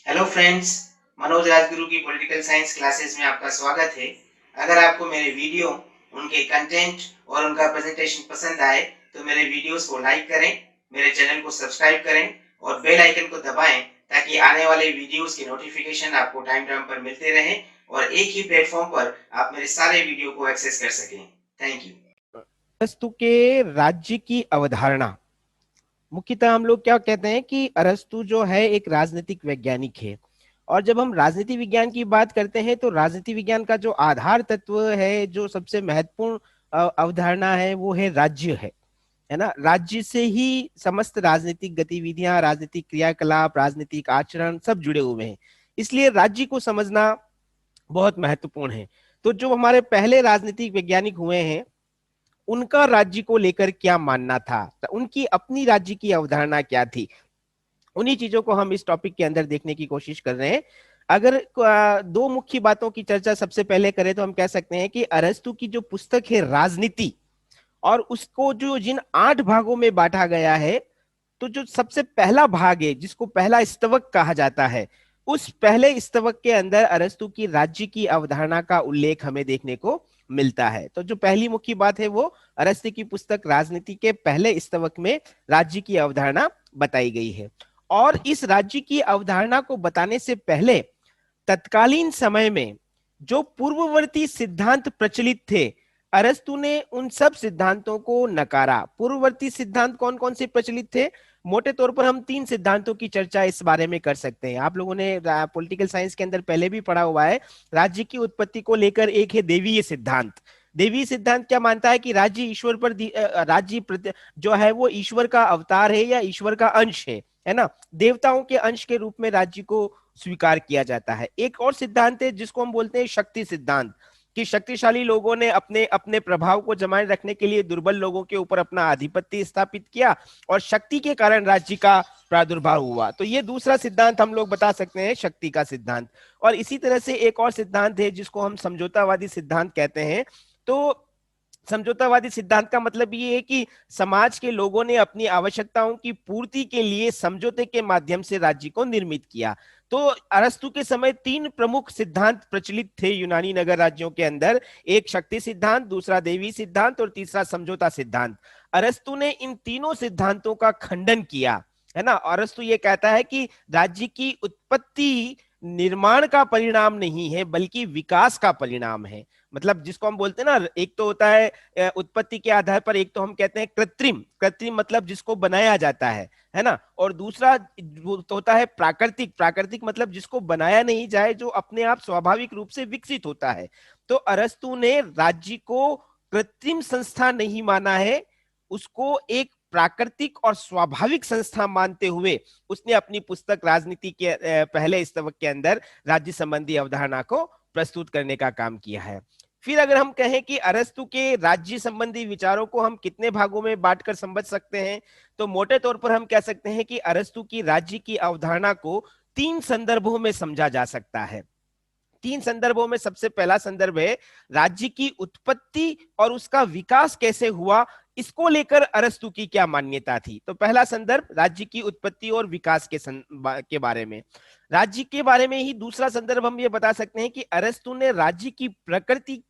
Hello friends, Manoj Rajguru की political science classes में आपका स्वागत है। अगर आपको मेरे वीडियो, उनके कंटेंट और उनका प्रेजेंटेशन पसंद आए तो मेरे वीडियोस को लाइक करें, मेरे चैनल को सब्सक्राइब करें और बेल आइकन को दबाएं ताकि आने वाले वीडियोस की नोटिफिकेशन आपको टाइम टाइम पर मिलते रहें और एक ही प्लेटफॉर्म पर आप मेरे सारे वीडियो को एक्सेस कर सकें। Thank you. अरस्तु के राज्य की अवधारणा। मुख्यतः हम लोग क्या कहते हैं कि अरस्तु जो है एक राजनीतिक वैज्ञानिक है। और जब हम राजनीति विज्ञान की बात करते हैं तो राजनीति विज्ञान का जो आधार तत्व है, जो सबसे महत्वपूर्ण अवधारणा है, वो है राज्य है ना। राज्य से ही समस्त राजनीतिक गतिविधियां, राजनीतिक क्रियाकलाप, राजनीतिक आचरण सब जुड़े हुए हैं। इसलिए राज्य को समझना बहुत महत्वपूर्ण है। तो जो हमारे पहले राजनीतिक वैज्ञानिक हुए हैं, उनका राज्य को लेकर क्या मानना था, तो उनकी अपनी राज्य की अवधारणा क्या थी, उन्हीं चीजों को हम इस टॉपिक के अंदर देखने की कोशिश कर रहे हैं। अगर दो मुख्य बातों की चर्चा सबसे पहले करें तो हम कह सकते हैं कि अरस्तु की जो पुस्तक है राजनीति, और उसको जो जिन 8 भागों में बांटा गया है, तो जो सबसे पहला भाग है जिसको पहला स्तवक कहा जाता है, उस पहले स्तवक के अंदर अरस्तु की राज्य की अवधारणा का उल्लेख हमें देखने को मिलता है। तो जो पहली मुख्य बात है वो अरस्तु की पुस्तक राजनीति के पहले स्तवक में राज्य की अवधारणा बताई गई है। और इस राज्य की अवधारणा को बताने से पहले तत्कालीन समय में जो पूर्ववर्ती सिद्धांत प्रचलित थे, अरस्तु ने उन सब सिद्धांतों को नकारा। पूर्ववर्ती सिद्धांत कौन कौन से प्रचलित थे? मोटे तौर पर हम 3 सिद्धांतों की चर्चा इस बारे में कर सकते हैं। आप लोगों ने पॉलिटिकल साइंस के अंदर पहले भी पढ़ा हुआ है। राज्य की उत्पत्ति को लेकर एक है देवीय सिद्धांत। देवीय सिद्धांत क्या मानता है कि राज्य ईश्वर पर जो है वो ईश्वर का अवतार है या ईश्वर का अंश है ना। देवताओं के अंश के रूप में राज्य को स्वीकार किया जाता है। एक और सिद्धांत है जिसको हम बोलते हैं शक्ति सिद्धांत, कि शक्तिशाली लोगों ने अपने अपने प्रभाव को जमाए रखने के लिए दुर्बल लोगों के ऊपर अपना आधिपत्य स्थापित किया और शक्ति के कारण राज्य का प्रादुर्भाव हुआ। तो ये दूसरा सिद्धांत हम लोग बता सकते हैं, शक्ति का सिद्धांत। और इसी तरह से एक और सिद्धांत है जिसको हम समझौतावादी सिद्धांत कहते हैं। तो समझौतावादी सिद्धांत का मतलब ये है कि समाज के लोगों ने अपनी आवश्यकताओं की पूर्ति के लिए समझौते के माध्यम से राज्य को निर्मित किया। तो अरस्तु के समय 3 प्रमुख सिद्धांत प्रचलित थे यूनानी नगर राज्यों के अंदर। एक शक्ति सिद्धांत, दूसरा देवी सिद्धांत और तीसरा समझौता सिद्धांत। अरस्तु ने इन तीनों सिद्धांतों का खंडन किया, है ना। अरस्तु ये कहता है कि राज्य की उत्पत्ति निर्माण का परिणाम नहीं है बल्कि विकास का परिणाम है। मतलब जिसको हम बोलते हैं ना, एक तो होता है उत्पत्ति के आधार पर, एक तो हम कहते हैं कृत्रिम। कृत्रिम मतलब जिसको बनाया जाता है ना। और दूसरा तो होता है प्राकृतिक। प्राकृतिक मतलब जिसको बनाया नहीं जाए, जो अपने आप स्वाभाविक रूप से विकसित होता है। तो अरस्तु ने राज्य को कृत्रिम संस्था नहीं माना है, उसको एक प्राकृतिक और स्वाभाविक संस्था मानते हुए उसने अपनी पुस्तक राजनीति के पहले स्तवक के अंदर राज्य संबंधी अवधारणा को प्रस्तुत करने का काम किया है। फिर अगर हम कहें कि अरस्तु के राज्य संबंधी विचारों को हम कितने भागों में बांटकर समझ सकते हैं, तो मोटे तौर पर हम कह सकते हैं कि अरस्तु की राज्य की अवधारणा को 3 संदर्भों में समझा जा सकता है। 3 संदर्भों में सबसे पहला संदर्भ है राज्य की उत्पत्ति और उसका विकास कैसे हुआ, इसको लेकर अरस्तु की क्या मान्यता थी। तो पहला संदर्भ राज्य की उत्पत्ति और विकास के बारे में। राज्य के बारे में ही दूसरा संदर्भ हम ये बता सकते हैं कि अरस्तु ने राज्य की प्रकृति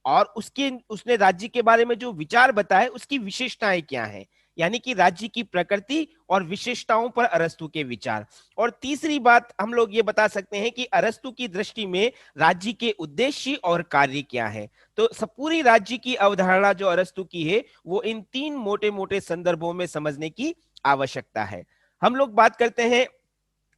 और उसने राज्य के बारे में जो विचार बताए उसकी विशेषताएं क्या हैं, यानी कि राज्य की प्रकृति और विशेषताओं पर अरस्तु के विचार। और तीसरी बात हम लोग ये बता सकते हैं कि अरस्तु की दृष्टि में राज्य के उद्देश्य और कार्य क्या है। तो सब पूरी राज्य की अवधारणा जो अरस्तु की है वो इन 3 मोटे मोटे संदर्भों में समझने की आवश्यकता है। हम लोग बात करते हैं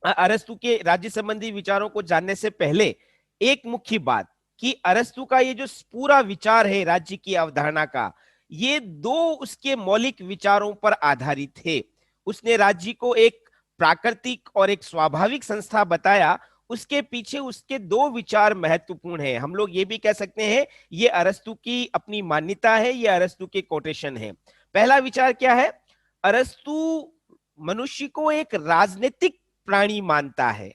अरस्तु के राज्य संबंधी विचारों को जानने से पहले एक मुख्य बात, कि अरस्तु का ये जो पूरा विचार है राज्य की अवधारणा का, ये 2 उसके मौलिक विचारों पर आधारित है। उसने राज्य को एक प्राकृतिक और एक स्वाभाविक संस्था बताया। उसके पीछे उसके 2 विचार महत्वपूर्ण है। हम लोग ये भी कह सकते हैं ये अरस्तु की अपनी मान्यता है, ये अरस्तु के कोटेशन है। पहला विचार क्या है? अरस्तु मनुष्य को एक राजनीतिक प्राणी मानता है।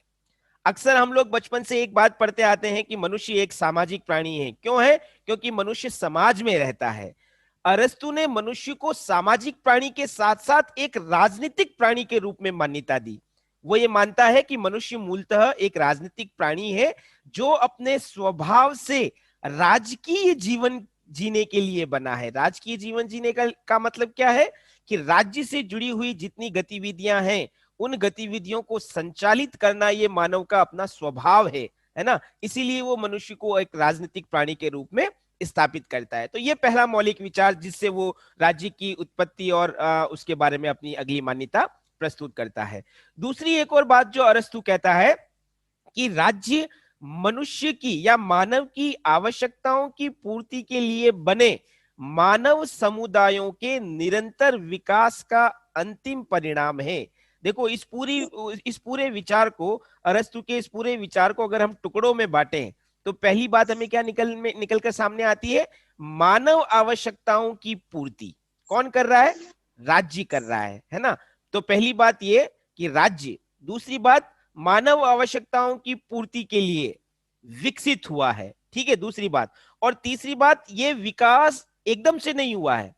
अक्सर हम लोग बचपन से एक बात पढ़ते आते हैं कि मनुष्य एक सामाजिक प्राणी है। क्यों है? क्योंकि मनुष्य समाज में रहता है। अरस्तु ने मनुष्य को सामाजिक प्राणी के साथ साथ एक राजनीतिक प्राणी के रूप में मान्यता दी। वो ये मानता है कि मनुष्य मूलतः एक राजनीतिक प्राणी है जो अपने स्वभाव से राजकीय जीवन जीने के लिए बना है। राजकीय जीवन जीने का मतलब क्या है कि राज्य से जुड़ी हुई जितनी गतिविधियां हैं उन गतिविधियों को संचालित करना ये मानव का अपना स्वभाव है ना। इसीलिए वो मनुष्य को एक राजनीतिक प्राणी के रूप में स्थापित करता है। तो ये पहला मौलिक विचार जिससे वो राज्य की उत्पत्ति और उसके बारे में अपनी अगली मान्यता प्रस्तुत करता है। दूसरी एक और बात जो अरस्तु कहता है कि राज्य मनुष्य की या मानव की आवश्यकताओं की पूर्ति के लिए बने मानव समुदायों के निरंतर विकास का अंतिम परिणाम है। देखो इस पूरे विचार को, अरस्तु के इस पूरे विचार को अगर हम टुकड़ों में बांटें तो पहली बात हमें क्या निकल कर सामने आती है, मानव आवश्यकताओं की पूर्ति कौन कर रहा है, राज्य कर रहा है ना। तो पहली बात ये कि राज्य, दूसरी बात मानव आवश्यकताओं की पूर्ति के लिए विकसित हुआ है, ठीक है, दूसरी बात। और तीसरी बात, ये विकास एकदम से नहीं हुआ है,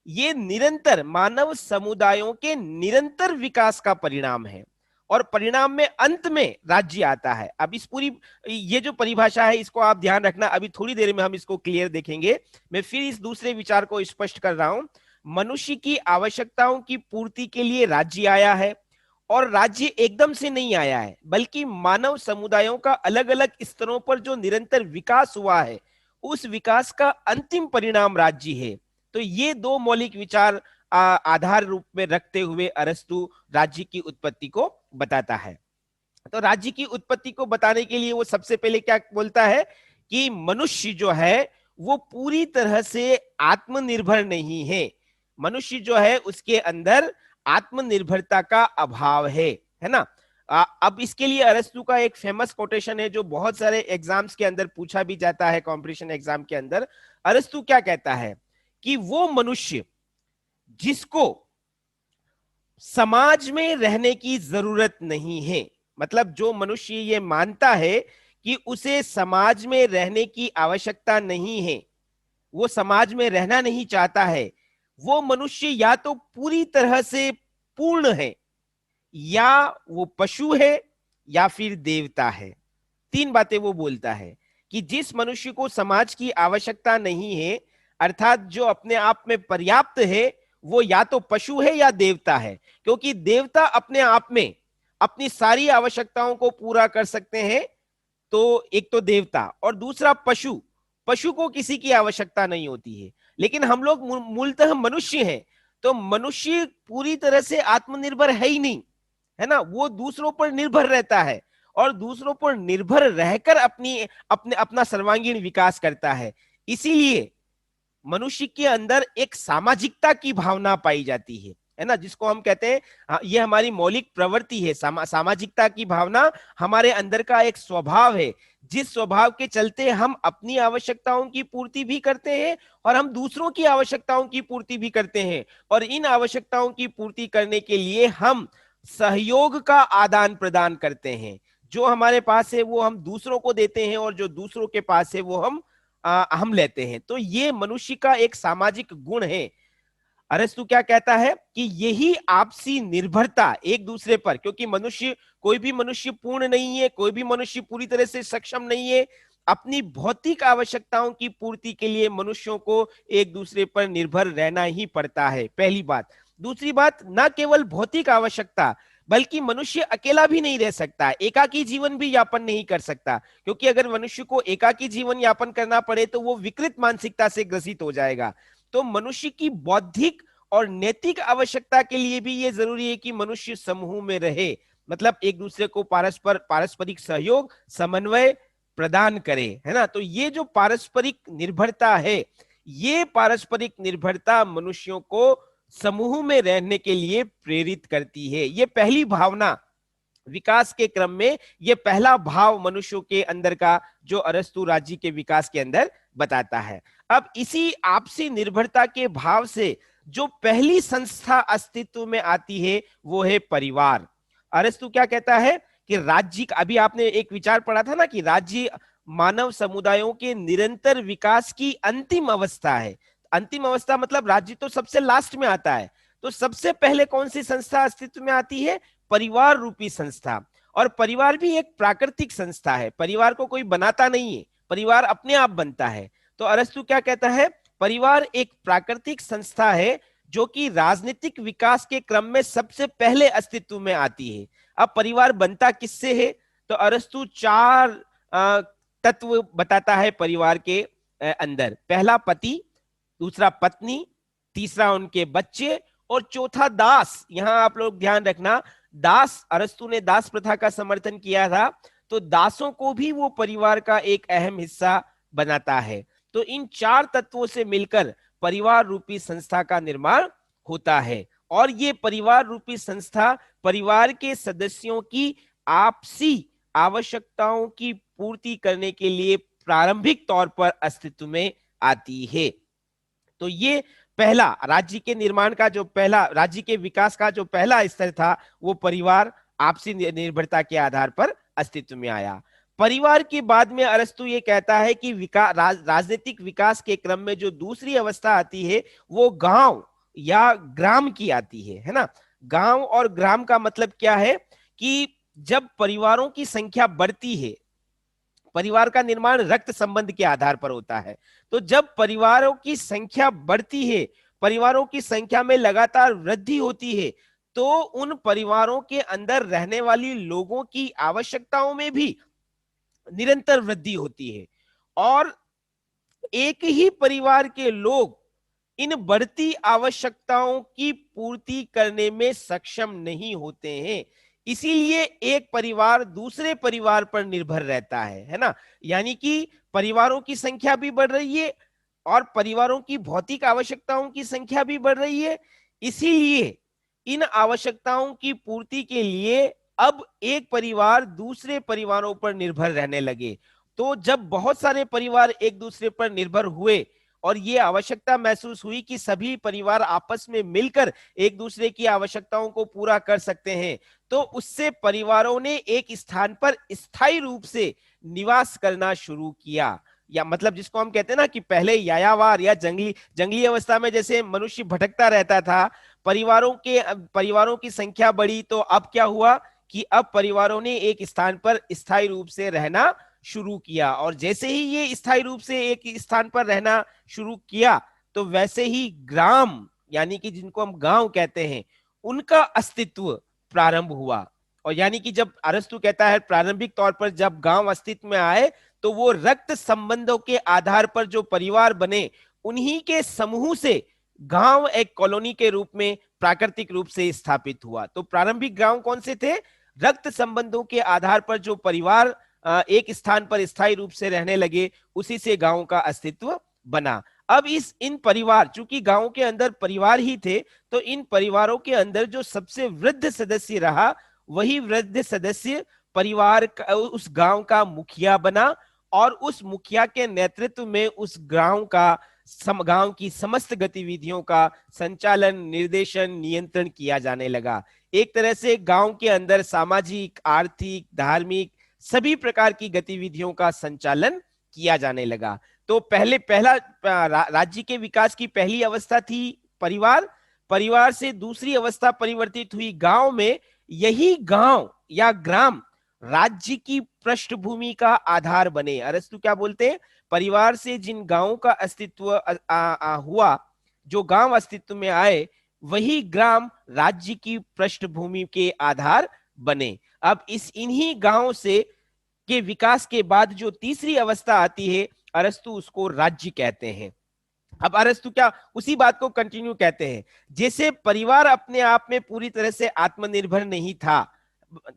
ये निरंतर मानव समुदायों के निरंतर विकास का परिणाम है और परिणाम में अंत में राज्य आता है। अब इस पूरी ये जो परिभाषा है इसको आप ध्यान रखना, अभी थोड़ी देर में हम इसको क्लियर देखेंगे। मैं फिर इस दूसरे विचार को स्पष्ट कर रहा हूं। मनुष्य की आवश्यकताओं की पूर्ति के लिए राज्य आया है और राज्य एकदम से नहीं आया है, बल्कि मानव समुदायों का अलग अलग स्तरों पर जो निरंतर विकास हुआ है उस विकास का अंतिम परिणाम राज्य है। तो ये दो मौलिक विचार आधार रूप में रखते हुए अरस्तु राज्य की उत्पत्ति को बताता है। तो राज्य की उत्पत्ति को बताने के लिए वो सबसे पहले क्या बोलता है कि मनुष्य जो है वो पूरी तरह से आत्मनिर्भर नहीं है। मनुष्य जो है उसके अंदर आत्मनिर्भरता का अभाव है ना। अब इसके लिए अरस्तु का एक फेमस कोटेशन है जो बहुत सारे एग्जाम्स के अंदर पूछा भी जाता है, कॉम्पिटिशन एग्जाम के अंदर। अरस्तु क्या कहता है कि वो मनुष्य जिसको समाज में रहने की जरूरत नहीं है, मतलब जो मनुष्य ये मानता है कि उसे समाज में रहने की आवश्यकता नहीं है, वो समाज में रहना नहीं चाहता है, वो मनुष्य या तो पूरी तरह से पूर्ण है, या वो पशु है, या फिर देवता है। तीन बातें वो बोलता है कि जिस मनुष्य को समाज की आवश्यकता नहीं है, अर्थात जो अपने आप में पर्याप्त है, वो या तो पशु है या देवता है। क्योंकि देवता अपने आप में अपनी सारी आवश्यकताओं को पूरा कर सकते हैं, तो एक तो देवता, और दूसरा पशु, पशु को किसी की आवश्यकता नहीं होती है। लेकिन हम लोग मूलतः मनुष्य हैं, तो मनुष्य पूरी तरह से आत्मनिर्भर है ही नहीं, है ना। वो दूसरों पर निर्भर रहता है और दूसरों पर निर्भर रहकर अपना सर्वांगीण विकास करता है। इसीलिए मनुष्य के अंदर एक सामाजिकता की भावना पाई जाती है ना, जिसको हम कहते हैं ये हमारी मौलिक प्रवृत्ति है। सामाजिकता की भावना हमारे अंदर का एक स्वभाव है, जिस स्वभाव के चलते हम अपनी आवश्यकताओं की पूर्ति भी करते हैं और हम दूसरों की आवश्यकताओं की पूर्ति भी करते हैं। और इन आवश्यकताओं की पूर्ति करने के लिए हम सहयोग का आदान प्रदान करते हैं। जो हमारे पास है वो हम दूसरों को देते हैं और जो दूसरों के पास है वो हम लेते हैं। तो ये मनुष्य का एक सामाजिक गुण है। अरस्तु क्या कहता है कि यही आपसी निर्भरता एक दूसरे पर, क्योंकि कोई भी मनुष्य पूर्ण नहीं है, कोई भी मनुष्य पूरी तरह से सक्षम नहीं है। अपनी भौतिक आवश्यकताओं की पूर्ति के लिए मनुष्यों को एक दूसरे पर निर्भर रहना ही पड़ता है, पहली बात। दूसरी बात, न केवल भौतिक आवश्यकता, बल्कि मनुष्य अकेला भी नहीं रह सकता, एकाकी जीवन भी यापन नहीं कर सकता। क्योंकि अगर मनुष्य को एकाकी जीवन यापन करना पड़े तो वो विकृत मानसिकता से ग्रसित हो जाएगा। तो मनुष्य की बौद्धिक और नैतिक आवश्यकता के लिए भी ये जरूरी है कि मनुष्य समूह में रहे, मतलब एक दूसरे को पारस्परिक सहयोग, समन्वय प्रदान करे, है ना। तो ये जो पारस्परिक निर्भरता है, ये पारस्परिक निर्भरता मनुष्यों को समूह में रहने के लिए प्रेरित करती है। ये पहली भावना विकास के क्रम में, ये पहला भाव मनुष्यों के अंदर का जो अरस्तु राज्य के विकास के अंदर बताता है। अब इसी आपसी निर्भरता के भाव से जो पहली संस्था अस्तित्व में आती है वो है परिवार। अरस्तु क्या कहता है कि राज्य, अभी आपने एक विचार पढ़ा था ना कि राज्य मानव समुदायों के निरंतर विकास की अंतिम अवस्था है। अंतिम अवस्था मतलब राज्य तो सबसे लास्ट में आता है। तो सबसे पहले कौन सी संस्था अस्तित्व में आती है? परिवार रूपी संस्था। और परिवार भी एक प्राकृतिक संस्था है, परिवार को कोई बनाता नहीं है, परिवार अपने आप बनता है। तो अरस्तु क्या कहता है, परिवार एक प्राकृतिक संस्था है जो कि राजनीतिक विकास के क्रम में सबसे पहले अस्तित्व में आती है। अब परिवार बनता किससे है, तो अरस्तु 4 तत्व बताता है परिवार के अंदर। पहला पति, दूसरा पत्नी, तीसरा उनके बच्चे, और चौथा दास। यहां आप लोग ध्यान रखना, दास, अरस्तु ने दास प्रथा का समर्थन किया था, तो दासों को भी वो परिवार का एक अहम हिस्सा बनाता है। तो इन 4 तत्वों से मिलकर परिवार रूपी संस्था का निर्माण होता है। और ये परिवार रूपी संस्था परिवार के सदस्यों की आपसी आवश्यकताओं की पूर्ति करने के लिए प्रारंभिक तौर पर अस्तित्व में आती है। तो ये पहला राज्य के निर्माण का जो पहला, राज्य के विकास का जो पहला स्तर था, वो परिवार आपसी निर्भरता के आधार पर अस्तित्व में आया। परिवार के बाद में अरस्तु ये कहता है कि राजनीतिक विकास के क्रम में जो दूसरी अवस्था आती है वो गांव या ग्राम की आती है ना। गांव और ग्राम का मतलब क्या है कि जब परिवारों की संख्या बढ़ती है, परिवार का निर्माण रक्त संबंध के आधार पर होता है, तो जब परिवारों की संख्या बढ़ती है, परिवारों की संख्या में लगातार वृद्धि होती है, तो उन परिवारों के अंदर रहने वाली लोगों की आवश्यकताओं में भी निरंतर वृद्धि होती है। और एक ही परिवार के लोग इन बढ़ती आवश्यकताओं की पूर्ति करने में सक्षम नहीं होते हैं, इसीलिए एक परिवार दूसरे परिवार पर निर्भर रहता है ना। यानी कि परिवारों की संख्या भी बढ़ रही है और परिवारों की भौतिक आवश्यकताओं की संख्या भी बढ़ रही है, इसीलिए इन आवश्यकताओं की पूर्ति के लिए अब एक परिवार दूसरे परिवारों पर निर्भर रहने लगे। तो जब बहुत सारे परिवार एक दूसरे पर निर्भर हुए और ये आवश्यकता महसूस हुई कि सभी परिवार आपस में मिलकर एक दूसरे की आवश्यकताओं को पूरा कर सकते हैं, तो उससे परिवारों ने एक स्थान पर स्थायी रूप से निवास करना शुरू किया। या मतलब जिसको हम कहते हैं ना कि पहले यायावार या जंगली अवस्था में जैसे मनुष्य भटकता रहता था, परिवारों की संख्या बढ़ी, तो अब क्या हुआ कि अब परिवारों ने एक स्थान पर स्थायी रूप से रहना शुरू किया। और जैसे ही ये स्थायी रूप से एक स्थान पर रहना शुरू किया, तो वैसे ही ग्राम, यानी कि जिनको हम गांव कहते हैं, उनका अस्तित्व प्रारंभ हुआ। और यानी कि जब अरस्तु कहता है प्रारंभिक तौर पर जब गांव अस्तित्व में आए, तो वो रक्त संबंधों के आधार पर जो परिवार बने, उन्हीं के समूह से गांव एक कॉलोनी के रूप में प्राकृतिक रूप से स्थापित हुआ। तो प्रारंभिक गांव कौन से थे? रक्त संबंधों के आधार पर जो परिवार एक स्थान पर स्थायी रूप से रहने लगे, उसी से गांव का अस्तित्व बना। अब इन परिवार, चूंकि गांव के अंदर परिवार ही थे, तो इन परिवारों के अंदर जो सबसे वृद्ध सदस्य रहा, वही वृद्ध सदस्य परिवार का, उस गांव का मुखिया बना। और उस मुखिया के नेतृत्व में उस गांव की समस्त गतिविधियों का संचालन, निर्देशन, नियंत्रण किया जाने लगा। एक तरह से गांव के अंदर सामाजिक, आर्थिक, धार्मिक सभी प्रकार की गतिविधियों का संचालन किया जाने लगा। तो पहला राज्य के विकास की पहली अवस्था थी परिवार। परिवार से दूसरी अवस्था परिवर्तित हुई गांव में। यही गांव या ग्राम राज्य की पृष्ठभूमि का आधार बने। अरस्तु क्या बोलते हैं? परिवार से जिन गांवों का अस्तित्व हुआ, जो गांव अस्तित्व में आए, वही ग्राम राज्य की पृष्ठभूमि के आधार बने। अब इन्हीं गांव से के विकास के बाद जो तीसरी अवस्था आती है, अरस्तु उसको राज्य कहते हैं। अब अरस्तु क्या उसी बात को कंटिन्यू कहते हैं, जैसे परिवार अपने आप में पूरी तरह से आत्मनिर्भर नहीं था,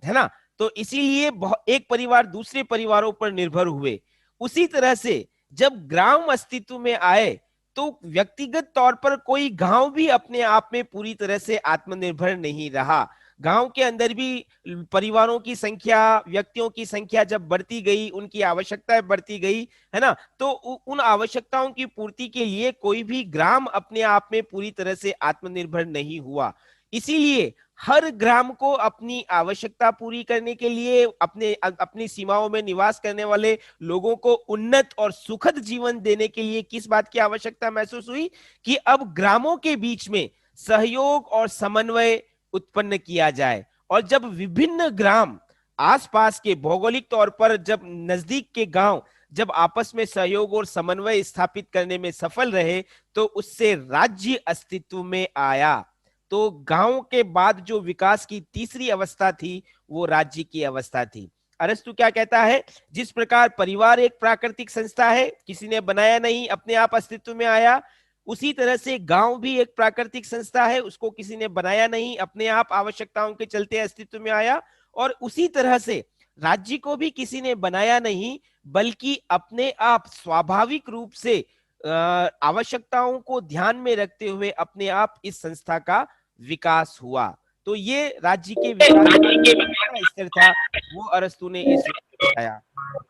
है ना, तो इसीलिए एक परिवार दूसरे परिवारों पर निर्भर हुए, उसी तरह से जब ग्राम अस्तित्व में आए, तो व्यक्तिगत तौर पर कोई गांव भी अपने आप में पूरी तरह से आत्मनिर्भर नहीं रहा। गांव के अंदर भी परिवारों की संख्या, व्यक्तियों की संख्या जब बढ़ती गई, उनकी आवश्यकताएं बढ़ती गई, है ना, तो उन आवश्यकताओं की पूर्ति के लिए कोई भी ग्राम अपने आप में पूरी तरह से आत्मनिर्भर नहीं हुआ। इसीलिए हर ग्राम को अपनी आवश्यकता पूरी करने के लिए अपनी सीमाओं में निवास करने वाले लोगों को उन्नत और सुखद जीवन देने के लिए किस बात की आवश्यकता महसूस हुई कि अब ग्रामों के बीच में सहयोग और समन्वय उत्पन्न किया जाए। और जब विभिन्न ग्राम आसपास के भौगोलिक तौर पर जब नजदीक के गांव जब आपस में सहयोग और समन्वय स्थापित करने में सफल रहे तो उससे राज्य अस्तित्व में आया। तो गांव के बाद जो विकास की तीसरी अवस्था थी वो राज्य की अवस्था थी। अरस्तु क्या कहता है, जिस प्रकार परिवार एक प्राकृतिक संस्था है, किसी ने बनाया नहीं, अपने आप अस्तित्व में आया, उसी तरह से गांव भी एक प्राकृतिक संस्था है, उसको किसी ने बनाया नहीं, अपने आप आवश्यकताओं के चलते अस्तित्व में आया। और उसी तरह से राज्य को भी किसी ने बनाया नहीं, बल्कि अपने आप स्वाभाविक रूप से आवश्यकताओं को ध्यान में रखते हुए अपने आप इस संस्था का विकास हुआ। तो ये राज्य के विकास का स्तर था, वो अरस्तु ने इस बताया।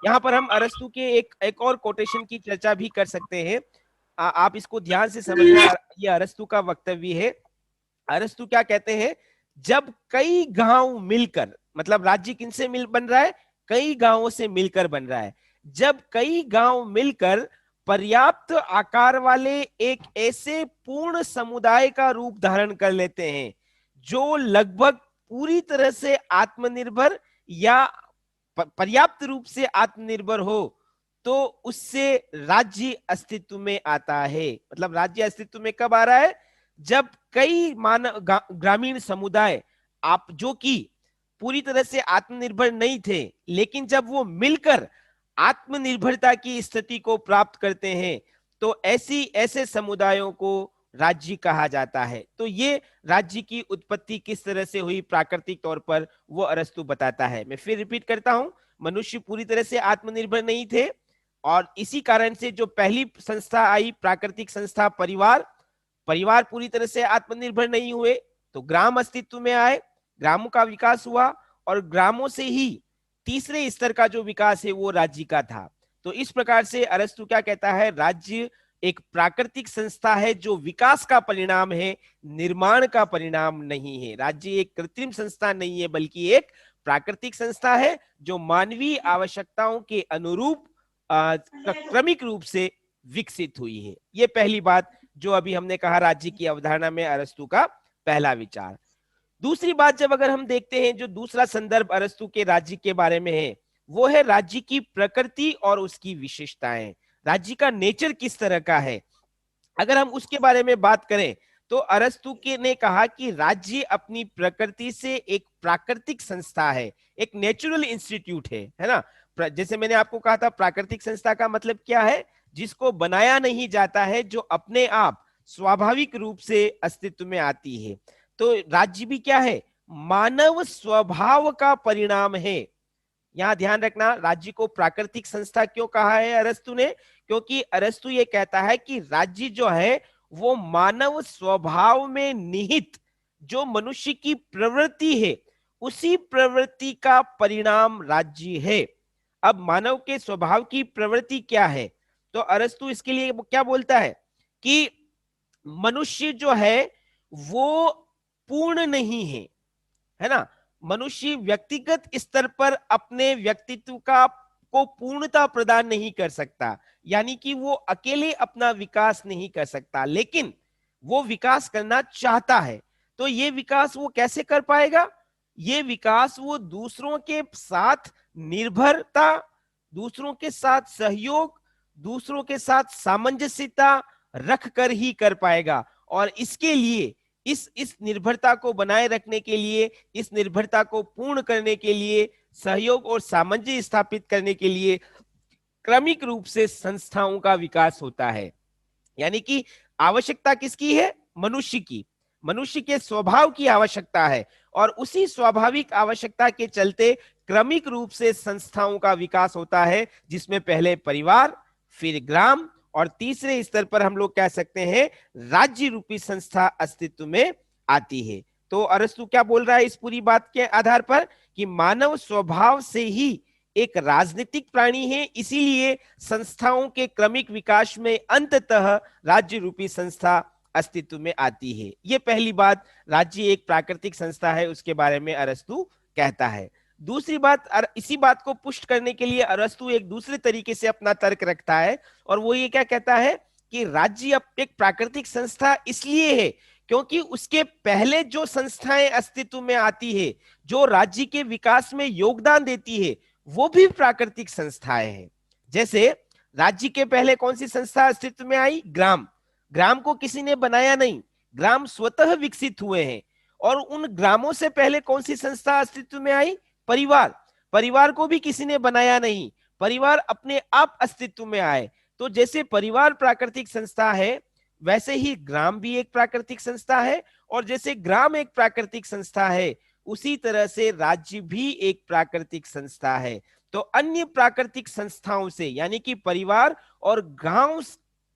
यहाँ पर हम अरस्तु के एक और कोटेशन की चर्चा भी कर सकते हैं। आप इसको ध्यान से समझना, ये अरस्तु का वक्तव्य है। अरस्तु क्या कहते हैं, जब कई गांव मिलकर, मतलब राज्य किनसे मिल बन रहा है, कई गांवों से मिलकर बन रहा है, जब कई गांव मिलकर पर्याप्त आकार वाले एक ऐसे पूर्ण समुदाय का रूप धारण कर लेते हैं जो लगभग पूरी तरह से आत्मनिर्भर या पर्याप्त रूप से आत्मनिर्भर हो, तो उससे राज्य अस्तित्व में आता है। मतलब राज्य अस्तित्व में कब आ रहा है, जब कई मानव ग्रामीण समुदाय आप जो कि पूरी तरह से आत्मनिर्भर नहीं थे, लेकिन जब वो मिलकर आत्मनिर्भरता की स्थिति को प्राप्त करते हैं तो ऐसे समुदायों को राज्य कहा जाता है। तो ये राज्य की उत्पत्ति किस तरह से हुई प्राकृतिक तौर पर, वो अरस्तु बताता है। मैं फिर रिपीट करता हूं, मनुष्य पूरी तरह से आत्मनिर्भर नहीं थे और इसी कारण से जो पहली संस्था आई प्राकृतिक संस्था परिवार पूरी तरह से आत्मनिर्भर नहीं हुए, तो ग्राम अस्तित्व में आए, ग्रामों का विकास हुआ और ग्रामों से ही तीसरे स्तर का जो विकास है वो राज्य का था। तो इस प्रकार से अरस्तु क्या कहता है, राज्य एक प्राकृतिक संस्था है जो विकास का परिणाम है, निर्माण का परिणाम नहीं है। राज्य एक कृत्रिम संस्था नहीं है, बल्कि एक प्राकृतिक संस्था है जो मानवीय आवश्यकताओं के अनुरूप क्रमिक रूप से विकसित हुई है। ये पहली बात जो अभी हमने कहा, राज्य की अवधारणा में अरस्तु का पहला विचार। दूसरी बात जब अगर हम देखते हैं, जो दूसरा संदर्भ अरस्तु के राज्य के बारे में है, वो है राज्य की प्रकृति और उसकी विशेषताएं। राज्य का नेचर किस तरह का है, अगर हम उसके बारे में बात करें तो अरस्तु के ने कहा कि राज्य अपनी प्रकृति से एक प्राकृतिक संस्था है, एक नेचुरल इंस्टीट्यूट है ना। जैसे मैंने आपको कहा था, प्राकृतिक संस्था का मतलब क्या है, जिसको बनाया नहीं जाता है, जो अपने आप स्वाभाविक रूप से अस्तित्व में आती है। तो राज्य भी क्या है, मानव स्वभाव का परिणाम है। यहां ध्यान रखना, राज्य को प्राकृतिक संस्था क्यों कहा है अरस्तु ने, क्योंकि अरस्तु ये कहता है कि राज्य जो है वो मानव स्वभाव में निहित जो मनुष्य की प्रवृत्ति है, उसी प्रवृत्ति का परिणाम राज्य है। अब मानव के स्वभाव की प्रवृत्ति क्या है, तो अरस्तु इसके लिए क्या बोलता है कि मनुष्य जो है वो पूर्ण नहीं है ना। मनुष्य व्यक्तिगत स्तर पर अपने व्यक्तित्व को पूर्णता प्रदान नहीं कर सकता, यानी कि वो अकेले अपना विकास नहीं कर सकता, लेकिन वो विकास करना चाहता है। तो ये विकास वो कैसे कर पाएगा, ये विकास वो दूसरों के साथ निर्भरता, दूसरों के साथ सहयोग, दूसरों के साथ सामंजस्यता रख कर ही कर पाएगा। और इसके लिए इस निर्भरता को बनाए रखने के लिए, इस निर्भरता को पूर्ण करने के लिए, सहयोग और सामंजस्य स्थापित करने के लिए क्रमिक रूप से संस्थाओं का विकास होता है। यानी कि आवश्यकता किसकी है, मनुष्य की, मनुष्य के स्वभाव की आवश्यकता है, और उसी स्वाभाविक आवश्यकता के चलते क्रमिक रूप से संस्थाओं का विकास होता है, जिसमें पहले परिवार, फिर ग्राम, और तीसरे स्तर पर हम लोग कह सकते हैं राज्य रूपी संस्था अस्तित्व में आती है। तो अरस्तु क्या बोल रहा है इस पूरी बात के आधार पर, कि मानव स्वभाव से ही एक राजनीतिक प्राणी है, इसीलिए संस्थाओं के क्रमिक विकास में अंततः राज्य रूपी संस्था अस्तित्व में आती है। ये पहली बात, राज्य एक प्राकृतिक संस्था है, उसके बारे में अरस्तु कहता है। दूसरी बात, इसी बात को पुष्ट करने के लिए अरस्तु एक दूसरे तरीके से अपना तर्क रखता है, और वो ये क्या कहता है कि राज्य एक प्राकृतिक संस्था इसलिए है क्योंकि उसके पहले जो संस्थाएं अस्तित्व में आती है, जो राज्य के विकास में योगदान देती है, वो भी प्राकृतिक संस्थाएं हैं। जैसे राज्य के पहले कौन सी संस्था अस्तित्व में आई? ग्राम। ग्राम को किसी ने बनाया नहीं, ग्राम स्वतः विकसित हुए हैं। और उन ग्रामों से पहले कौन सी संस्था अस्तित्व में आई? परिवार। परिवार को भी किसी ने बनाया नहीं, परिवार अपने आप अस्तित्व में आए। तो जैसे परिवार प्राकृतिक संस्था है, वैसे ही ग्राम भी एक प्राकृतिक संस्था है, और जैसे ग्राम एक प्राकृतिक संस्था है, उसी तरह से राज्य भी एक प्राकृतिक संस्था है। तो अन्य प्राकृतिक संस्थाओं से, यानी कि परिवार और गांव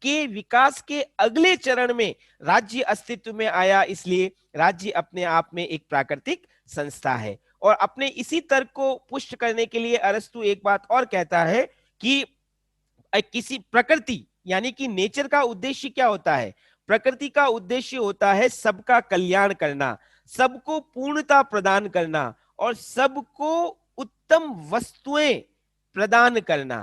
के विकास के अगले चरण में राज्य अस्तित्व में आया, इसलिए राज्य अपने आप में एक प्राकृतिक संस्था है। और अपने इसी तर्क को पुष्ट करने के लिए अरस्तु एक बात और कहता है कि किसी प्रकृति यानी कि नेचर का उद्देश्य क्या होता है? प्रकृति का उद्देश्य होता है सबका कल्याण करना, सबको पूर्णता प्रदान करना और सबको उत्तम वस्तुएं प्रदान करना।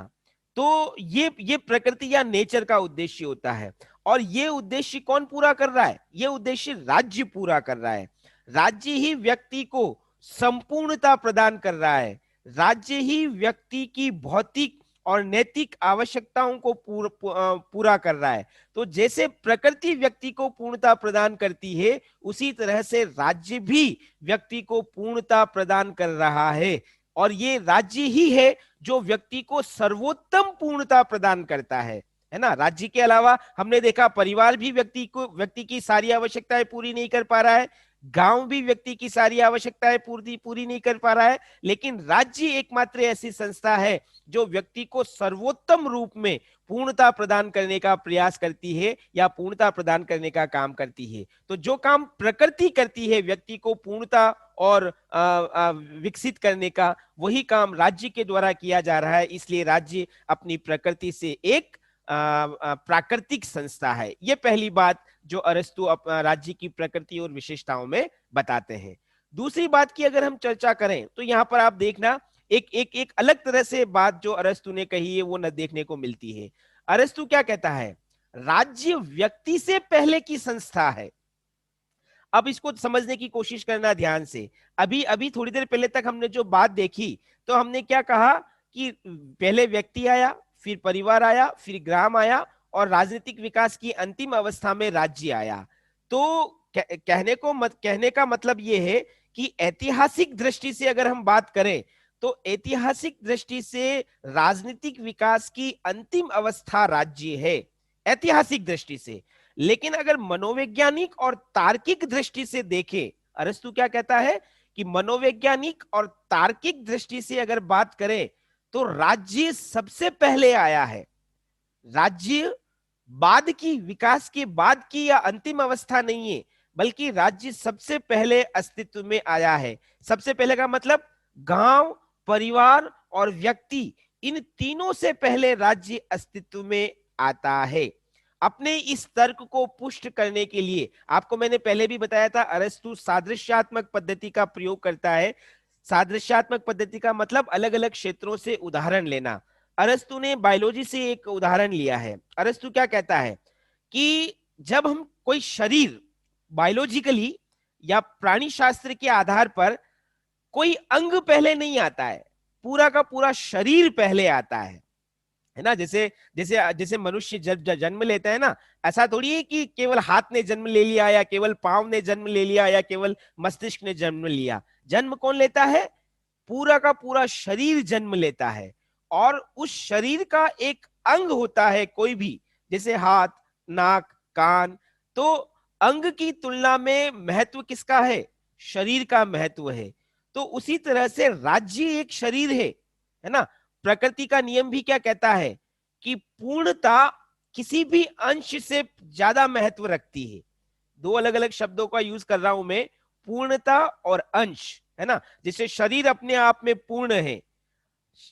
तो ये प्रकृति या नेचर का उद्देश्य होता है। और ये उद्देश्य कौन पूरा कर रहा है? ये उद्देश्य राज्य पूरा कर रहा है। राज्य ही व्यक्ति को संपूर्णता प्रदान कर रहा है। राज्य ही व्यक्ति की भौतिक और नैतिक आवश्यकताओं को पूरा कर रहा है। तो जैसे प्रकृति व्यक्ति को पूर्णता प्रदान करती है, उसी तरह से राज्य भी व्यक्ति को पूर्णता प्रदान कर रहा है। और ये राज्य ही है जो व्यक्ति को सर्वोत्तम पूर्णता प्रदान करता है ना। राज्य के अलावा हमने देखा परिवार भी व्यक्ति की सारी आवश्यकताएं पूरी नहीं कर पा रहा है, गांव भी व्यक्ति की सारी आवश्यकताएं पूरी नहीं कर पा रहा है, लेकिन राज्य एकमात्र ऐसी संस्था है जो व्यक्ति को सर्वोत्तम रूप में पूर्णता प्रदान करने का प्रयास करती है या पूर्णता प्रदान करने का काम करती है। तो जो काम प्रकृति करती है व्यक्ति को पूर्णता और विकसित करने का, वही काम राज्य के द्वारा किया जा रहा है। इसलिए राज्य अपनी प्रकृति से एक प्राकृतिक संस्था है। यह पहली बात जो अरस्तु राज्य की प्रकृति और विशेषताओं में बताते हैं। दूसरी बात की अगर हम चर्चा करें तो यहां पर आप देखना एक अलग तरह से बात जो अरस्तु ने कही है वो न देखने को मिलती है। अरस्तु क्या कहता है? राज्य व्यक्ति से पहले की संस्था है। अब इसको समझने की कोशिश करना ध्यान से। अभी थोड़ी देर पहले तक हमने जो बात देखी तो हमने क्या कहा कि पहले व्यक्ति आया, फिर परिवार आया, फिर ग्राम आया और राजनीतिक विकास की अंतिम अवस्था में राज्य आया। तो कहने का मतलब यह है कि ऐतिहासिक दृष्टि से अगर हम बात करें तो ऐतिहासिक दृष्टि से राजनीतिक विकास की अंतिम अवस्था राज्य है, ऐतिहासिक दृष्टि से। लेकिन अगर मनोवैज्ञानिक और तार्किक दृष्टि से देखें, अरस्तु क्या कहता है कि मनोवैज्ञानिक और तार्किक दृष्टि से अगर बात करें तो राज्य सबसे पहले आया है। राज्य बाद की, विकास के बाद की या अंतिम अवस्था नहीं है, बल्कि राज्य सबसे पहले अस्तित्व में आया है। सबसे पहले का मतलब गांव, परिवार और व्यक्ति, इन तीनों से पहले राज्य अस्तित्व में आता है। अपने इस तर्क को पुष्ट करने के लिए आपको मैंने पहले भी बताया था, अरस्तु सादृश्यात्मक पद्धति का प्रयोग करता है। सादृश्यात्मक पद्धति का मतलब अलग अलग क्षेत्रों से उदाहरण लेना। अरस्तु ने बायोलॉजी से एक उदाहरण लिया है। अरस्तु क्या कहता है कि जब हम कोई शरीर बायोलॉजिकली या प्राणी शास्त्र के आधार पर कोई अंग पहले नहीं आता है, पूरा का पूरा शरीर पहले आता है ना। जैसे मनुष्य जब जन्म लेता है ना, ऐसा थोड़ी है कि केवल हाथ ने जन्म ले लिया या केवल पांव ने जन्म ले लिया या केवल मस्तिष्क ने जन्म लिया। जन्म कौन लेता है? पूरा का पूरा शरीर जन्म लेता है। और उस शरीर का एक अंग होता है कोई भी, जैसे हाथ, नाक, कान। तो अंग की तुलना में महत्व किसका है? शरीर का महत्व है। तो उसी तरह से राज्य एक शरीर है ना। प्रकृति का नियम भी क्या कहता है कि पूर्णता किसी भी अंश से ज्यादा महत्व रखती है। दो अलग अलग शब्दों का यूज कर रहा हूं मैं, पूर्णता और अंश, है ना। जैसे शरीर अपने आप में पूर्ण है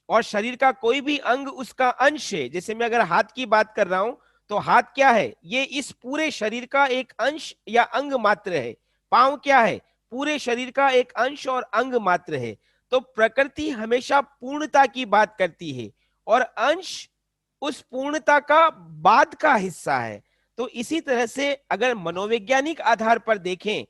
और शरीर का कोई भी अंग उसका अंश है। जैसे मैं अगर हाथ की बात कर रहा हूं तो हाथ क्या है? ये इस पूरे शरीर का एक अंश या अंग मात्र है। पांव क्या है? पूरे शरीर का एक अंश और अंग मात्र है। तो प्रकृति हमेशा पूर्णता की बात करती है और अंश उस पूर्णता का बाद का हिस्सा है। तो इसी तरह से अगर मनोवैज्ञानिक आधार पर देखें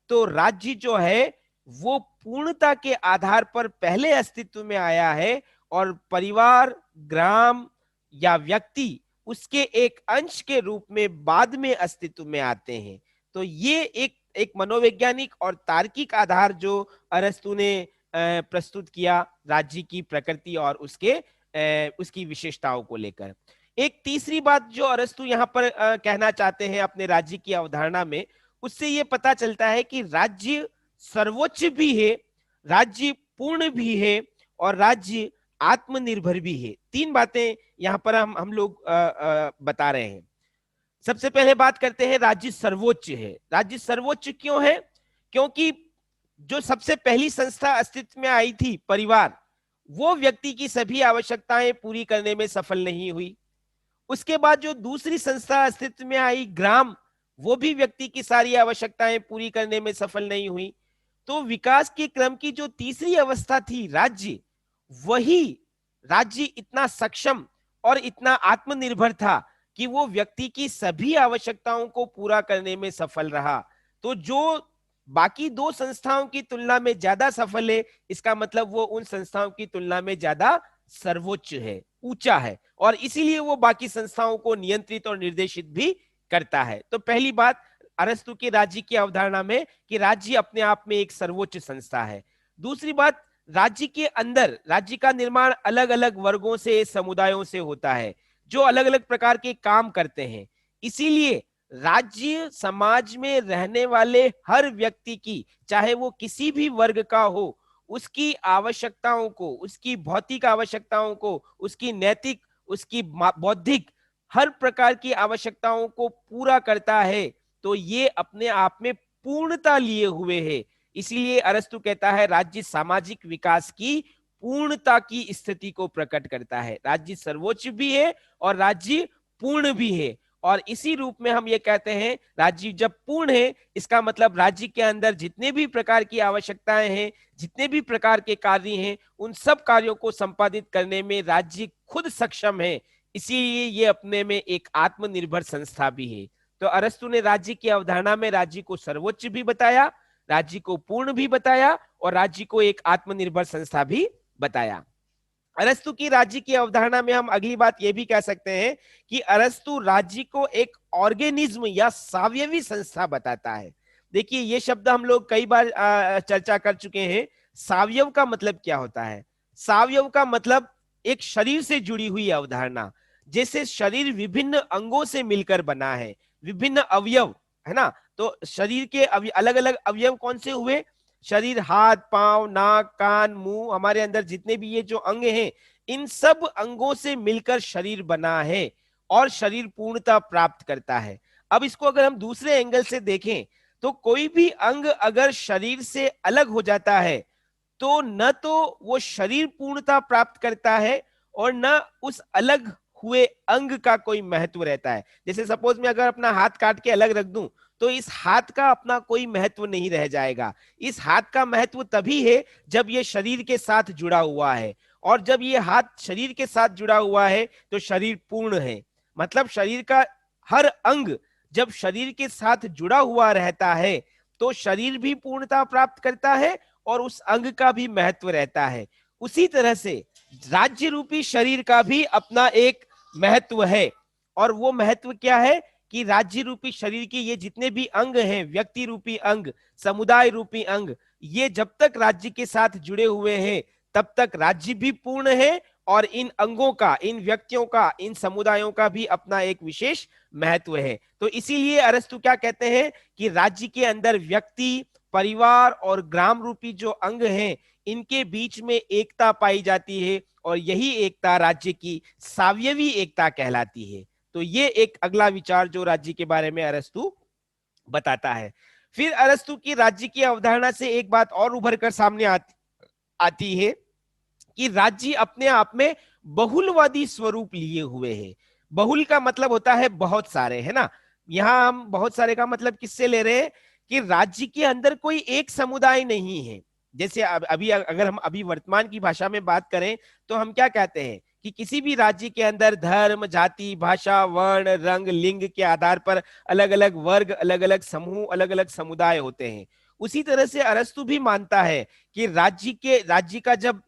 तो राज्य जो है वो पूर्णता के आधार पर पहले अस्तित्व में आया है और परिवार, ग्राम या व्यक्ति उसके एक अंश के रूप में बाद में अस्तित्व में आते हैं। तो ये एक मनोवैज्ञानिक और तार्किक आधार जो अरस्तु ने प्रस्तुत किया राज्य की प्रकृति और उसकी विशेषताओं को लेकर। एक तीसरी बात जो अरस्तु यहाँ पर कहना चाहते हैं अपने राज्य की अवधारणा में, उससे ये पता चलता है कि राज्य सर्वोच्च भी है, राज्य पूर्ण भी है और राज्य आत्मनिर्भर भी है। तीन बातें यहाँ पर हम लोग बता रहे हैं। सबसे पहले बात करते हैं राज्य सर्वोच्च है। राज्य सर्वोच्च क्यों है? क्योंकि जो सबसे पहली संस्था अस्तित्व में आई थी परिवार, वो व्यक्ति की सभी आवश्यकताएं पूरी करने में सफल नहीं हुई। उसके बाद जो दूसरी संस्था अस्तित्व में आई ग्राम, वो भी व्यक्ति की सारी आवश्यकताएं पूरी करने में सफल नहीं हुई। तो विकास के क्रम की जो तीसरी अवस्था थी राज्य, वही राज्य इतना सक्षम और इतना आत्मनिर्भर था कि वो व्यक्ति की सभी आवश्यकताओं को पूरा करने में सफल रहा। तो जो बाकी दो संस्थाओं की तुलना में ज्यादा सफल है, इसका मतलब वो उन संस्थाओं की तुलना में ज्यादा सर्वोच्च है, ऊंचा है, और इसीलिए वो बाकी संस्थाओं को नियंत्रित और निर्देशित भी करता है। तो पहली बात अरस्तु के राज्य की अवधारणा में कि राज्य अपने आप में एक सर्वोच्च संस्था है। दूसरी बात, राज्य के अंदर राज्य का निर्माण अलग अलग वर्गों से, समुदायों से होता है जो अलग अलग प्रकार के काम करते हैं। इसीलिए राज्य समाज में रहने वाले हर व्यक्ति की, चाहे वो किसी भी वर्ग का हो, उसकी आवश्यकताओं को, उसकी भौतिक आवश्यकताओं को, उसकी नैतिक, उसकी बौद्धिक, हर प्रकार की आवश्यकताओं को पूरा करता है। तो ये अपने आप में पूर्णता लिए हुए है। इसीलिए अरस्तु कहता है राज्य सामाजिक विकास की पूर्णता की स्थिति को प्रकट करता है। राज्य सर्वोच्च भी है और राज्य पूर्ण भी है। और इसी रूप में हम ये कहते हैं राज्य जब पूर्ण है, इसका मतलब राज्य के अंदर जितने भी प्रकार की आवश्यकताएं हैं, जितने भी प्रकार के कार्य हैं, उन सब कार्यों को संपादित करने में राज्य खुद सक्षम है। इसीलिए ये अपने में एक आत्मनिर्भर संस्था भी है। तो अरस्तु ने राज्य की अवधारणा में राज्य को सर्वोच्च भी बताया, राज्य को पूर्ण भी बताया और राज्य को एक आत्मनिर्भर संस्था भी बताया। अरस्तु की राज्य की अवधारणा में हम अगली बात यह भी कह सकते हैं कि अरस्तु राज्य को एक ऑर्गेनिज्म या सावयवी संस्था बताता है। देखिए, ये शब्द हम लोग कई बार चर्चा कर चुके हैं। सावयव का मतलब क्या होता है? सावयव का मतलब एक शरीर से जुड़ी हुई अवधारणा। जैसे शरीर विभिन्न अंगों से मिलकर बना है, विभिन्न अवयव है ना, तो शरीर के अलग अलग अवयव कौन से हुए? शरीर, हाथ, पांव, नाक, कान, मुंह, हमारे अंदर जितने भी ये जो अंग हैं, इन सब अंगों से मिलकर शरीर बना है और शरीर पूर्णता प्राप्त करता है। अब इसको अगर हम दूसरे एंगल से देखें तो कोई भी अंग अगर शरीर से अलग हो जाता है तो न तो वो शरीर पूर्णता प्राप्त करता है और न उस अलग हुए अंग का कोई महत्व रहता है। जैसे सपोज मैं अगर अपना हाथ काट के अलग रख दूं तो इस हाथ का अपना कोई महत्व नहीं रह जाएगा। इस हाथ का महत्व तभी है जब ये शरीर के साथ जुड़ा हुआ है, और जब ये हाथ शरीर के साथ जुड़ा हुआ है तो शरीर पूर्ण है। मतलब शरीर का हर अंग जब शरीर के साथ जुड़ा हुआ रहता है तो शरीर भी पूर्णता प्राप्त करता है और उस अंग का भी महत्व रहता है। उसी तरह से राज्य रूपी शरीर का भी अपना एक महत्व है, और वो महत्व क्या है कि राज्य रूपी शरीर के ये जितने भी अंग हैं, व्यक्ति रूपी अंग, समुदाय रूपी अंग, ये जब तक राज्य के साथ जुड़े हुए हैं तब तक राज्य भी पूर्ण है और इन अंगों का, इन व्यक्तियों का, इन समुदायों का भी अपना एक विशेष महत्व है। तो इसीलिए अरस्तु क्या कहते हैं कि राज्य के अंदर व्यक्ति, परिवार और ग्राम रूपी जो अंग हैं, इनके बीच में एकता पाई जाती है और यही एकता राज्य की सावयवी एकता कहलाती है। तो ये एक अगला विचार जो राज्य के बारे में अरस्तु बताता है। फिर अरस्तु की राज्य की अवधारणा से एक बात और उभर कर सामने आती है कि राज्य अपने आप में बहुलवादी स्वरूप लिए हुए है। बहुल का मतलब होता है बहुत सारे, है ना। यहां हम बहुत सारे का मतलब किससे ले रहे हैं कि राज्य के अंदर कोई एक समुदाय नहीं है। जैसे अभी अगर हम अभी वर्तमान की भाषा में बात करें तो हम क्या कहते हैं कि किसी भी राज्य के अंदर धर्म, जाति, भाषा, वर्ण, रंग, लिंग के आधार पर अलग अलग वर्ग, अलग अलग समूह, अलग अलग समुदाय होते हैं। उसी तरह से अरस्तु भी मानता है कि राज्य का जब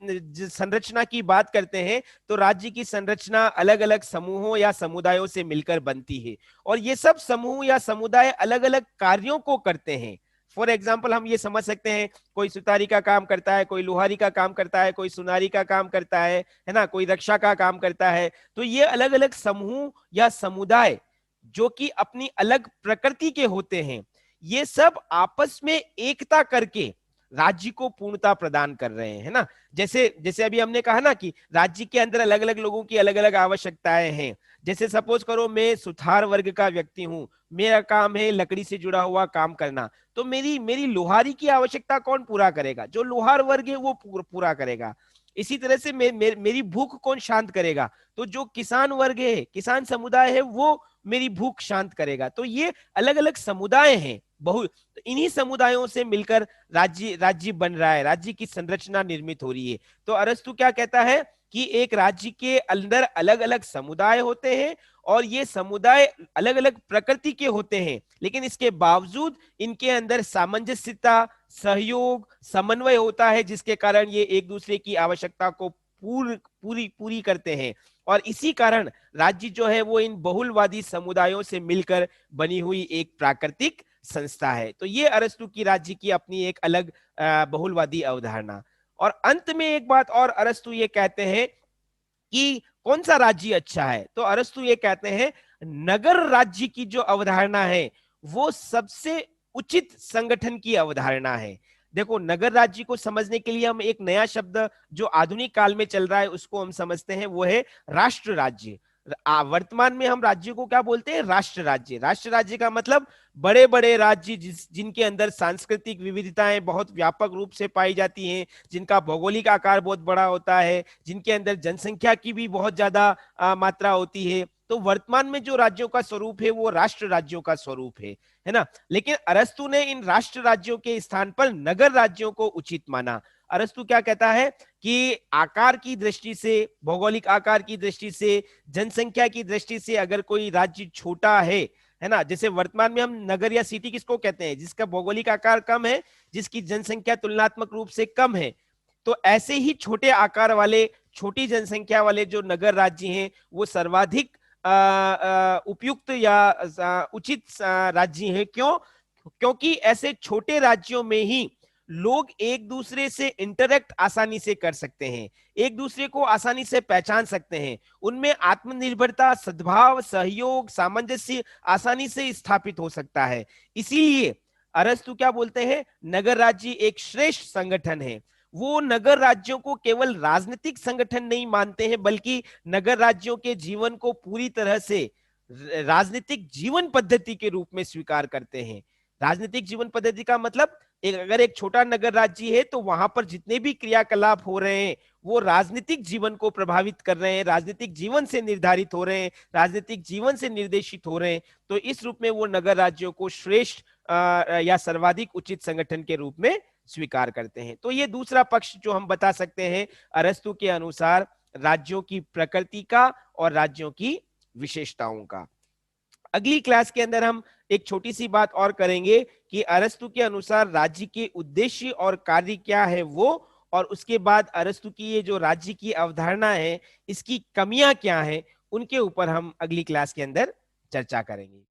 संरचना की बात करते हैं तो राज्य की संरचना अलग अलग समूहों या समुदायों से मिलकर बनती है, और ये सब समूह या समुदाय अलग अलग कार्यों को करते हैं। फॉर एग्जाम्पल हम ये समझ सकते हैं, कोई सुतारी का काम करता है, कोई लोहारी का काम करता है, कोई सुनारी का काम करता है ना, कोई रक्षा का काम करता है। तो ये अलग अलग समूह या समुदाय जो कि अपनी अलग प्रकृति के होते हैं, ये सब आपस में एकता करके राज्य को पूर्णता प्रदान कर रहे हैं, है ना। जैसे जैसे अभी हमने कहा ना कि राज्य के अंदर अलग अलग लोगों की अलग अलग आवश्यकताएं हैं। जैसे सपोज करो मैं सुथार वर्ग का व्यक्ति हूं, मेरा काम है लकड़ी से जुड़ा हुआ काम करना, तो मेरी मेरी लोहारी की आवश्यकता कौन पूरा करेगा? जो लोहार वर्ग है वो पूरा करेगा। इसी तरह से मेरी भूख कौन शांत करेगा? तो जो किसान वर्ग है, किसान समुदाय है, वो मेरी भूख शांत करेगा। तो ये अलग अलग समुदाय हैं, बहुत इन्हीं समुदायों से मिलकर राज्य राज्य बन रहा है, राज्य की संरचना निर्मित हो रही है। तो अरस्तु क्या कहता है कि एक राज्य के अंदर अलग अलग समुदाय होते हैं, और ये समुदाय अलग अलग प्रकृति के होते हैं, लेकिन इसके बावजूद इनके अंदर सामंजस्यता, सहयोग, समन्वय होता है, जिसके कारण ये एक दूसरे की आवश्यकता को पूरी करते हैं। और इसी कारण राज्य जो है वो इन बहुलवादी समुदायों से मिलकर बनी हुई एक प्राकृतिक संस्था है। तो ये अरस्तु की राज्य की अपनी एक अलग बहुलवादी अवधारणा। और अंत में एक बात और अरस्तु ये कहते हैं कि कौन सा राज्य अच्छा है, तो अरस्तु ये कहते हैं नगर राज्य की जो अवधारणा है वो सबसे उचित संगठन की अवधारणा है। देखो, नगर राज्य को समझने के लिए हम एक नया शब्द जो आधुनिक काल में चल रहा है उसको हम समझते हैं, वो है राष्ट्र राज्य। वर्तमान में हम राज्यों को क्या बोलते हैं? राष्ट्र राज्य। राष्ट्र राज्य का मतलब बड़े बड़े राज्य जिनके अंदर सांस्कृतिक विविधताएं बहुत व्यापक रूप से पाई जाती हैं, जिनका भौगोलिक आकार बहुत बड़ा होता है, जिनके अंदर जनसंख्या की भी बहुत ज्यादा मात्रा होती है। तो वर्तमान में जो राज्यों का स्वरूप है वो राष्ट्र राज्यों का स्वरूप है ना। लेकिन अरस्तु ने इन राष्ट्र राज्यों के स्थान पर नगर राज्यों को उचित माना। अरस्तु क्या कहता है कि आकार की दृष्टि से, भौगोलिक आकार की दृष्टि से, जनसंख्या की दृष्टि से अगर कोई राज्य छोटा है ना, जैसे वर्तमान में हम नगर या सिटी किसको कहते हैं? जिसका भौगोलिक आकार कम है, जिसकी जनसंख्या तुलनात्मक रूप से कम है। तो ऐसे ही छोटे आकार वाले, छोटी जनसंख्या वाले जो नगर राज्य हैं वो सर्वाधिक उपयुक्त या उचित राज्य हैं। क्यों? क्योंकि ऐसे छोटे राज्यों में ही लोग एक दूसरे से इंटरेक्ट आसानी से कर सकते हैं, एक दूसरे को आसानी से पहचान सकते हैं, उनमें आत्मनिर्भरता, सद्भाव, सहयोग, सामंजस्य आसानी से स्थापित हो सकता है। इसीलिए अरस्तु क्या बोलते हैं? नगर राज्य एक श्रेष्ठ संगठन है। वो नगर राज्यों को केवल राजनीतिक संगठन नहीं मानते हैं, बल्कि नगर राज्यों के जीवन को पूरी तरह से राजनीतिक जीवन पद्धति के रूप में स्वीकार करते हैं। राजनीतिक जीवन पद्धति का मतलब, अगर एक छोटा नगर राज्य है तो वहां पर जितने भी क्रियाकलाप हो रहे हैं वो राजनीतिक जीवन को प्रभावित कर रहे हैं, राजनीतिक जीवन से निर्धारित हो रहे हैं, राजनीतिक जीवन से निर्देशित हो रहे हैं। तो इस रूप में वो नगर राज्यों को श्रेष्ठ या सर्वाधिक उचित संगठन के रूप में स्वीकार करते हैं। तो ये दूसरा पक्ष जो हम बता सकते हैं अरस्तु के अनुसार राज्यों की प्रकृति का और राज्यों की विशेषताओं का। अगली क्लास के अंदर हम एक छोटी सी बात और करेंगे कि अरस्तु के अनुसार राज्य के उद्देश्य और कार्य क्या है वो, और उसके बाद अरस्तु की ये जो राज्य की अवधारणा है इसकी कमियां क्या हैं, उनके ऊपर हम अगली क्लास के अंदर चर्चा करेंगे।